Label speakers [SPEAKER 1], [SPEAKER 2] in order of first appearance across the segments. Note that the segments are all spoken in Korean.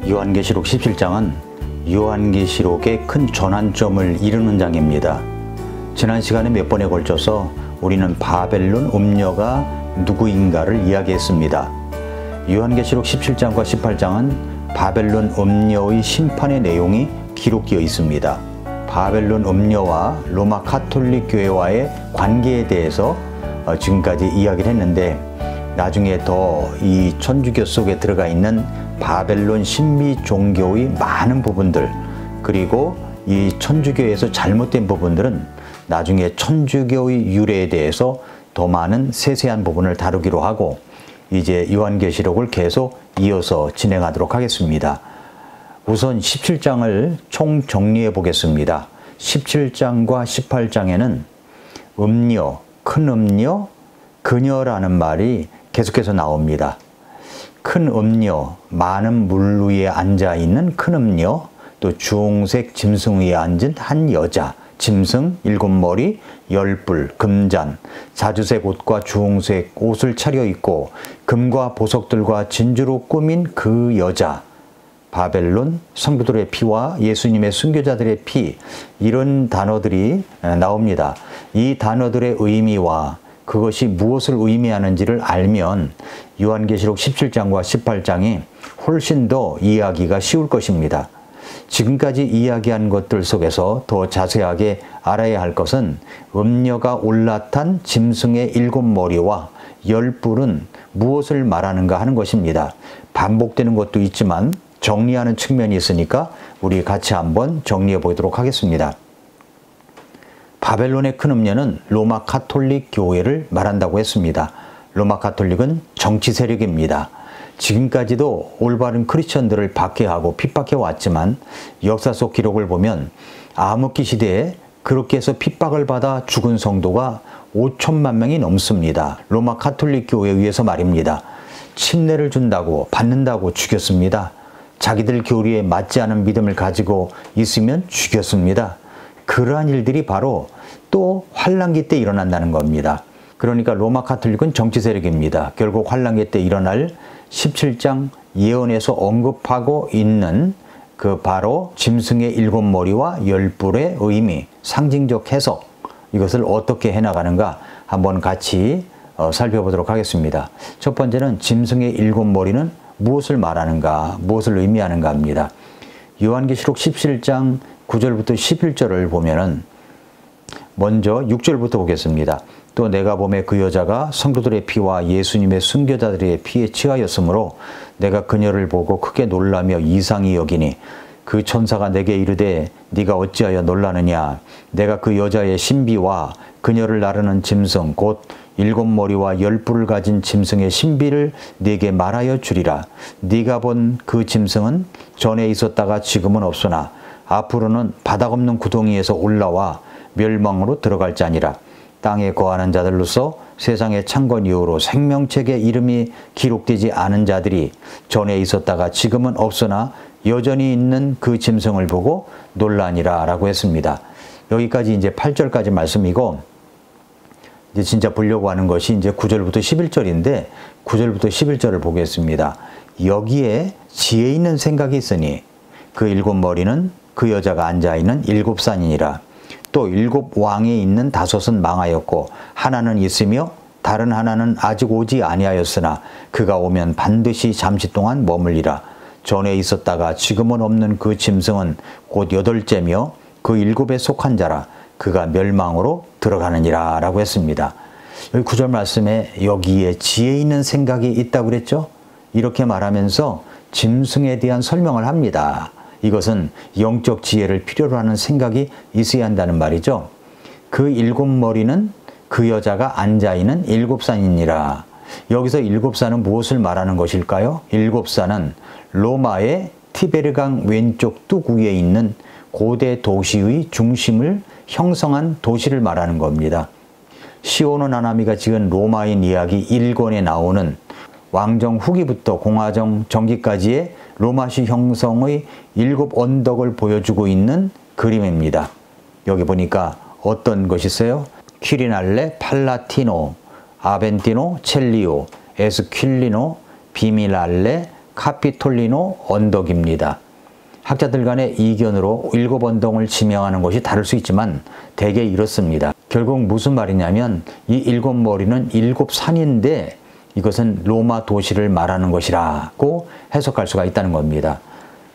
[SPEAKER 1] 요한계시록 17장은 요한계시록의 큰 전환점을 이루는 장입니다. 지난 시간에 몇 번에 걸쳐서 우리는 바벨론 음녀가 누구인가를 이야기했습니다. 요한계시록 17장과 18장은 바벨론 음녀의 심판의 내용이 기록되어 있습니다. 바벨론 음녀와 로마 가톨릭 교회와의 관계에 대해서 지금까지 이야기를 했는데, 나중에 더 이 천주교 속에 들어가 있는 바벨론 신비 종교의 많은 부분들, 그리고 이 천주교에서 잘못된 부분들은 나중에 천주교의 유래에 대해서 더 많은 세세한 부분을 다루기로 하고, 이제 요한계시록을 계속 이어서 진행하도록 하겠습니다. 우선 17장을 총 정리해 보겠습니다. 17장과 18장에는 음녀, 큰 음녀, 그녀라는 말이 계속해서 나옵니다. 큰 음녀, 많은 물 위에 앉아있는 큰 음녀, 또 주홍색 짐승 위에 앉은 한 여자, 짐승 7머리, 10뿔, 금잔, 자주색 옷과 주홍색 옷을 차려입고 금과 보석들과 진주로 꾸민 그 여자, 바벨론 성도들의 피와 예수님의 순교자들의 피, 이런 단어들이 나옵니다. 이 단어들의 의미와 그것이 무엇을 의미하는지를 알면 요한계시록 17장과 18장이 훨씬 더 이해하기가 쉬울 것입니다. 지금까지 이야기한 것들 속에서 더 자세하게 알아야 할 것은 음녀가 올라탄 짐승의 7머리와 10뿔은 무엇을 말하는가 하는 것입니다. 반복되는 것도 있지만 정리하는 측면이 있으니까 우리 같이 한번 정리해 보도록 하겠습니다. 바벨론의 큰 음녀는 로마 가톨릭 교회를 말한다고 했습니다. 로마 가톨릭은 정치 세력입니다. 지금까지도 올바른 크리스천들을 박해하고 핍박해 왔지만 역사 속 기록을 보면 암흑기 시대에 그렇게 해서 핍박을 받아 죽은 성도가 5천만 명이 넘습니다. 로마 가톨릭 교회에 의해서 말입니다. 침례를 준다고 받는다고 죽였습니다. 자기들 교리에 맞지 않은 믿음을 가지고 있으면 죽였습니다. 그러한 일들이 바로 또 환란기 때 일어난다는 겁니다. 그러니까 로마 가톨릭은 정치 세력입니다. 결국 환란기 때 일어날 17장 예언에서 언급하고 있는 그 바로 짐승의 7머리와 10뿔의 의미, 상징적 해석, 이것을 어떻게 해나가는가 한번 같이 살펴보도록 하겠습니다. 첫 번째는 짐승의 7머리는 무엇을 말하는가, 무엇을 의미하는가 합니다. 요한계시록 17장 9절부터 11절을 보면은 먼저 6절부터 보겠습니다. 또 내가 보매 그 여자가 성도들의 피와 예수님의 순교자들의 피에 취하였으므로 내가 그녀를 보고 크게 놀라며 이상히 여기니 그 천사가 내게 이르되 네가 어찌하여 놀라느냐. 내가 그 여자의 신비와 그녀를 나르는 짐승 곧 7머리와 10뿔을 가진 짐승의 신비를 네게 말하여 주리라. 네가 본 그 짐승은 전에 있었다가 지금은 없으나 앞으로는 바닥 없는 구덩이에서 올라와 멸망으로 들어갈 자니라. 땅에 거하는 자들로서 세상의 창건 이후로 생명책에 이름이 기록되지 않은 자들이 전에 있었다가 지금은 없으나 여전히 있는 그 짐승을 보고 놀라니라 라고 했습니다. 여기까지 이제 8절까지 말씀이고, 이제 진짜 보려고 하는 것이 이제 9절부터 11절인데 9절부터 11절을 보겠습니다. 여기에 지혜 있는 생각이 있으니 그 7머리는 그 여자가 앉아있는 7산이니라. 또 7왕에 있는 5은 망하였고 하나는 있으며 다른 하나는 아직 오지 아니하였으나 그가 오면 반드시 잠시 동안 머물리라. 전에 있었다가 지금은 없는 그 짐승은 곧 8째며 그 7에 속한 자라. 그가 멸망으로 들어가느니라 라고 했습니다. 여기 9절 말씀에 여기에 지혜 있는 생각이 있다고 그랬죠? 이렇게 말하면서 짐승에 대한 설명을 합니다. 이것은 영적 지혜를 필요로 하는 생각이 있어야 한다는 말이죠. 그 7머리는 그 여자가 앉아있는 7산이니라. 여기서 7산은 무엇을 말하는 것일까요? 7산은 로마의 티베르강 왼쪽 뚝 위에 있는 고대 도시의 중심을 형성한 도시를 말하는 겁니다. 시오노 나나미가 지은 로마인 이야기 1권에 나오는 왕정 후기부터 공화정 전기까지의 로마시 형성의 7 언덕을 보여주고 있는 그림입니다. 여기 보니까 어떤 것이 있어요? 퀴리날레, 팔라티노, 아벤티노, 첼리오, 에스퀼리노, 비밀알레, 카피톨리노 언덕입니다. 학자들 간의 이견으로 일곱 언덕을 지명하는 것이 다를 수 있지만 대개 이렇습니다. 결국 무슨 말이냐면 이 일곱 머리는 일곱 산인데 이것은 로마 도시를 말하는 것이라고 해석할 수가 있다는 겁니다.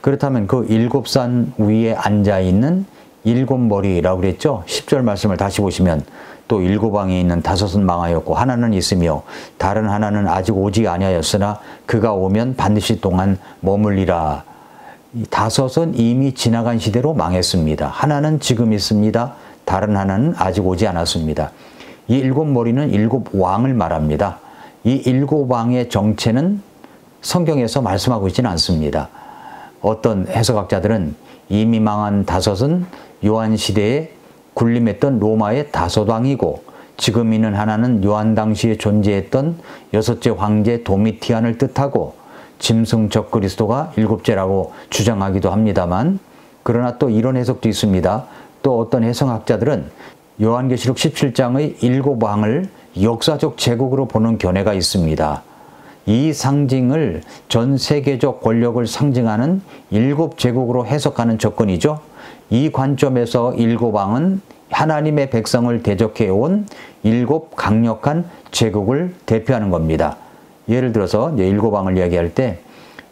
[SPEAKER 1] 그렇다면 그 일곱 산 위에 앉아있는 일곱 머리라고 그랬죠. 10절 말씀을 다시 보시면 또 일곱 왕이 있는 다섯은 망하였고 하나는 있으며 다른 하나는 아직 오지 아니하였으나 그가 오면 반드시 동안 머물리라. 다섯은 이미 지나간 시대로 망했습니다. 하나는 지금 있습니다. 다른 하나는 아직 오지 않았습니다. 이 일곱 머리는 일곱 왕을 말합니다. 이 일곱 왕의 정체는 성경에서 말씀하고 있지는 않습니다. 어떤 해석학자들은 이미 망한 다섯은 요한 시대에 군림했던 로마의 다섯 왕이고 지금 있는 하나는 요한 당시에 존재했던 여섯째 황제 도미티안을 뜻하고 짐승 적그리스도가 일곱째라고 주장하기도 합니다만 그러나 또 이런 해석도 있습니다. 또 어떤 해석학자들은 요한계시록 17장의 일곱 왕을 역사적 제국으로 보는 견해가 있습니다. 이 상징을 전 세계적 권력을 상징하는 일곱 제국으로 해석하는 접근이죠. 이 관점에서 일곱 왕은 하나님의 백성을 대적해온 일곱 강력한 제국을 대표하는 겁니다. 예를 들어서 일곱 왕을 이야기할 때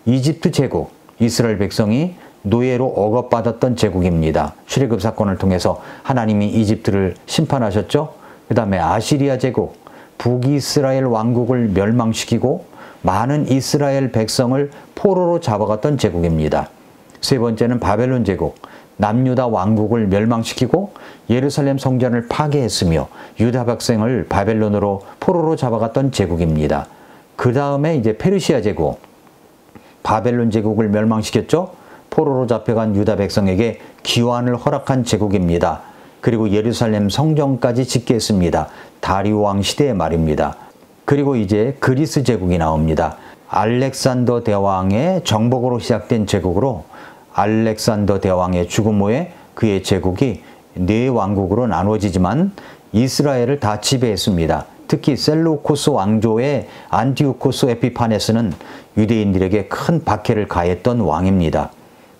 [SPEAKER 1] 이집트 제국, 이스라엘 백성이 노예로 억압받았던 제국입니다. 출애굽 사건을 통해서 하나님이 이집트를 심판하셨죠. 그 다음에 아시리아 제국, 북이스라엘 왕국을 멸망시키고 많은 이스라엘 백성을 포로로 잡아갔던 제국입니다. 세 번째는 바벨론 제국, 남유다 왕국을 멸망시키고 예루살렘 성전을 파괴했으며 유다 백성을 바벨론으로 포로로 잡아갔던 제국입니다. 그 다음에 이제 페르시아 제국, 바벨론 제국을 멸망시켰죠. 포로로 잡혀간 유다 백성에게 기환을 허락한 제국입니다. 그리고 예루살렘 성전까지 짓게 했습니다. 다리오 왕 시대의 말입니다. 그리고 이제 그리스 제국이 나옵니다. 알렉산더 대왕의 정복으로 시작된 제국으로 알렉산더 대왕의 죽음 후에 그의 제국이 네 왕국으로 나누어지지만 이스라엘을 다 지배했습니다. 특히 셀루코스 왕조의 안티오코스 에피파네스는 유대인들에게 큰 박해를 가했던 왕입니다.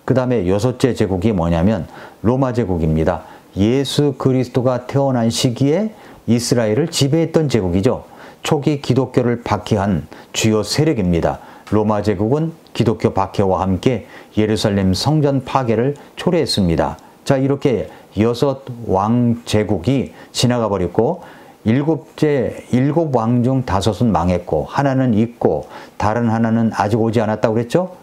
[SPEAKER 1] 그 다음에 여섯째 제국이 뭐냐면 로마 제국입니다. 예수 그리스도가 태어난 시기에 이스라엘을 지배했던 제국이죠. 초기 기독교를 박해한 주요 세력입니다. 로마 제국은 기독교 박해와 함께 예루살렘 성전 파괴를 초래했습니다. 자, 이렇게 여섯 왕 제국이 지나가 버렸고 일곱 왕 중 다섯은 망했고 하나는 있고 다른 하나는 아직 오지 않았다고 그랬죠?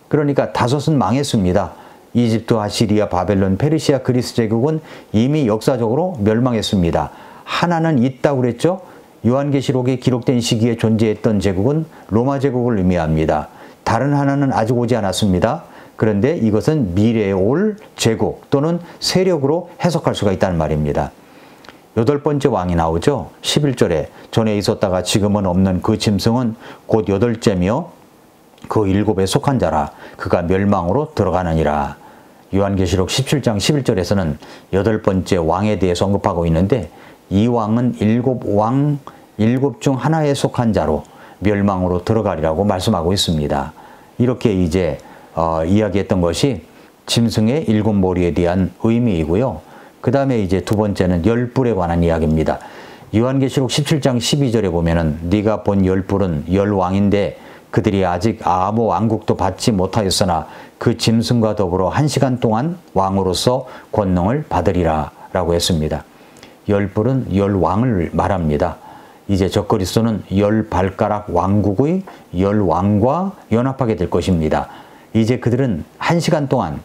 [SPEAKER 1] 그러니까 다섯은 망했습니다. 이집트, 아시리아, 바벨론, 페르시아, 그리스 제국은 이미 역사적으로 멸망했습니다. 하나는 있다고 그랬죠? 요한계시록에 기록된 시기에 존재했던 제국은 로마 제국을 의미합니다. 다른 하나는 아직 오지 않았습니다. 그런데 이것은 미래에 올 제국 또는 세력으로 해석할 수가 있다는 말입니다. 여덟 번째 왕이 나오죠. 11절에 전에 있었다가 지금은 없는 그 짐승은 곧 여덟째며 그 일곱에 속한 자라. 그가 멸망으로 들어가느니라. 요한계시록 17장 11절에서는 여덟 번째 왕에 대해서 언급하고 있는데 이 왕은 일곱 중 하나에 속한 자로 멸망으로 들어가리라고 말씀하고 있습니다. 이렇게 이제 이야기했던 것이 짐승의 일곱 머리에 대한 의미이고요. 그 다음에 이제 두 번째는 열불에 관한 이야기입니다. 요한계시록 17장 12절에 보면은 네가 본 열불은 열왕인데 그들이 아직 아무 왕국도 받지 못하였으나 그 짐승과 더불어 1시간 동안 왕으로서 권능을 받으리라 라고 했습니다. 열불은 열왕을 말합니다. 이제 적그리스도는 열 발가락 왕국의 열왕과 연합하게 될 것입니다. 이제 그들은 1시간 동안,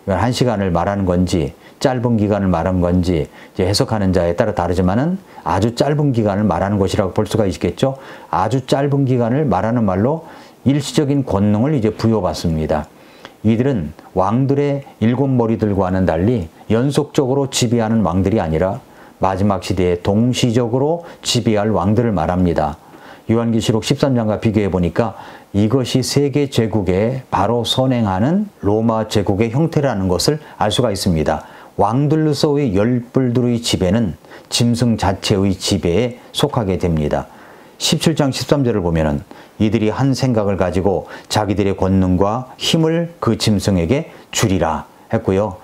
[SPEAKER 1] 1시간을 말하는 건지 짧은 기간을 말하는 건지 이제 해석하는 자에 따라 다르지만은 아주 짧은 기간을 말하는 것이라고 볼 수가 있겠죠. 아주 짧은 기간을 말하는 말로 일시적인 권능을 이제 부여받습니다. 이들은 왕들의 일곱 머리들과는 달리 연속적으로 지배하는 왕들이 아니라 마지막 시대에 동시적으로 지배할 왕들을 말합니다. 요한계시록 13장과 비교해 보니까 이것이 세계 제국에 바로 선행하는 로마 제국의 형태라는 것을 알 수가 있습니다. 왕들로서의 열불들의 지배는 짐승 자체의 지배에 속하게 됩니다. 17장 13절을 보면은 이들이 한 생각을 가지고 자기들의 권능과 힘을 그 짐승에게 주리라 했고요.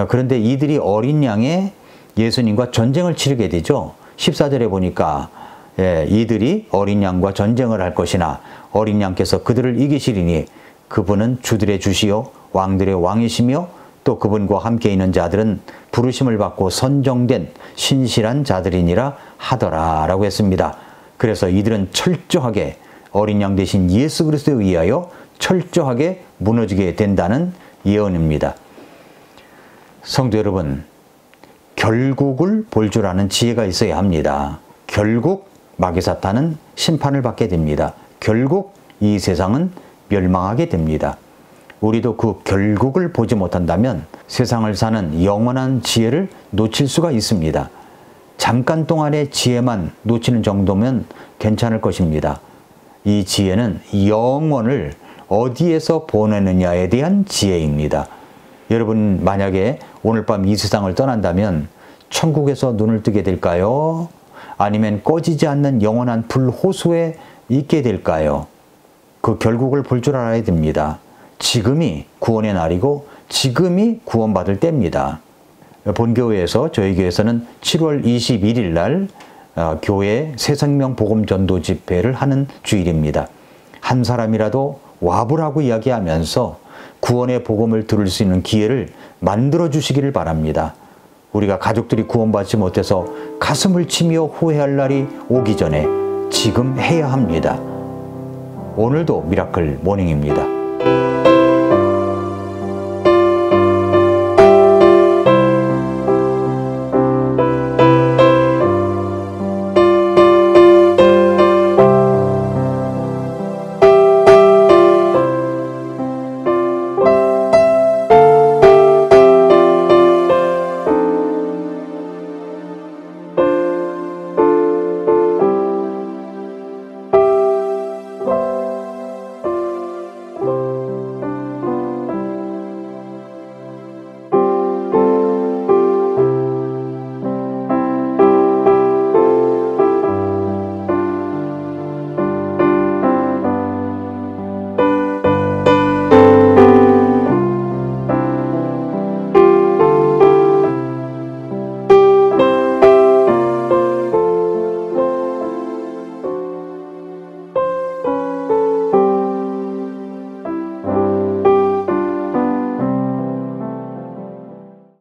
[SPEAKER 1] 그런데 이들이 어린 양의 예수님과 전쟁을 치르게 되죠. 14절에 보니까 이들이 어린 양과 전쟁을 할 것이나 어린 양께서 그들을 이기시리니 그분은 주들의 주시요 왕들의 왕이시며 또 그분과 함께 있는 자들은 부르심을 받고 선정된 신실한 자들이니라 하더라 라고 했습니다. 그래서 이들은 철저하게 어린 양 대신 예수 그리스도에 의하여 철저하게 무너지게 된다는 예언입니다. 성도 여러분, 결국을 볼 줄 아는 지혜가 있어야 합니다. 결국 마귀 사탄은 심판을 받게 됩니다. 결국 이 세상은 멸망하게 됩니다. 우리도 그 결국을 보지 못한다면 세상을 사는 영원한 지혜를 놓칠 수가 있습니다. 잠깐 동안의 지혜만 놓치는 정도면 괜찮을 것입니다. 이 지혜는 영원을 어디에서 보내느냐에 대한 지혜입니다. 여러분 만약에 오늘 밤 이 세상을 떠난다면 천국에서 눈을 뜨게 될까요? 아니면 꺼지지 않는 영원한 불호수에 있게 될까요? 그 결국을 볼 줄 알아야 됩니다. 지금이 구원의 날이고 지금이 구원받을 때입니다. 본교회에서 저희 교회에서는 7월 21일 날 교회 새생명 복음 전도 집회를 하는 주일입니다. 한 사람이라도 와보라고 이야기하면서 구원의 복음을 들을 수 있는 기회를 만들어 주시기를 바랍니다. 우리가 가족들이 구원받지 못해서 가슴을 치며 후회할 날이 오기 전에 지금 해야 합니다. 오늘도 미라클 모닝입니다.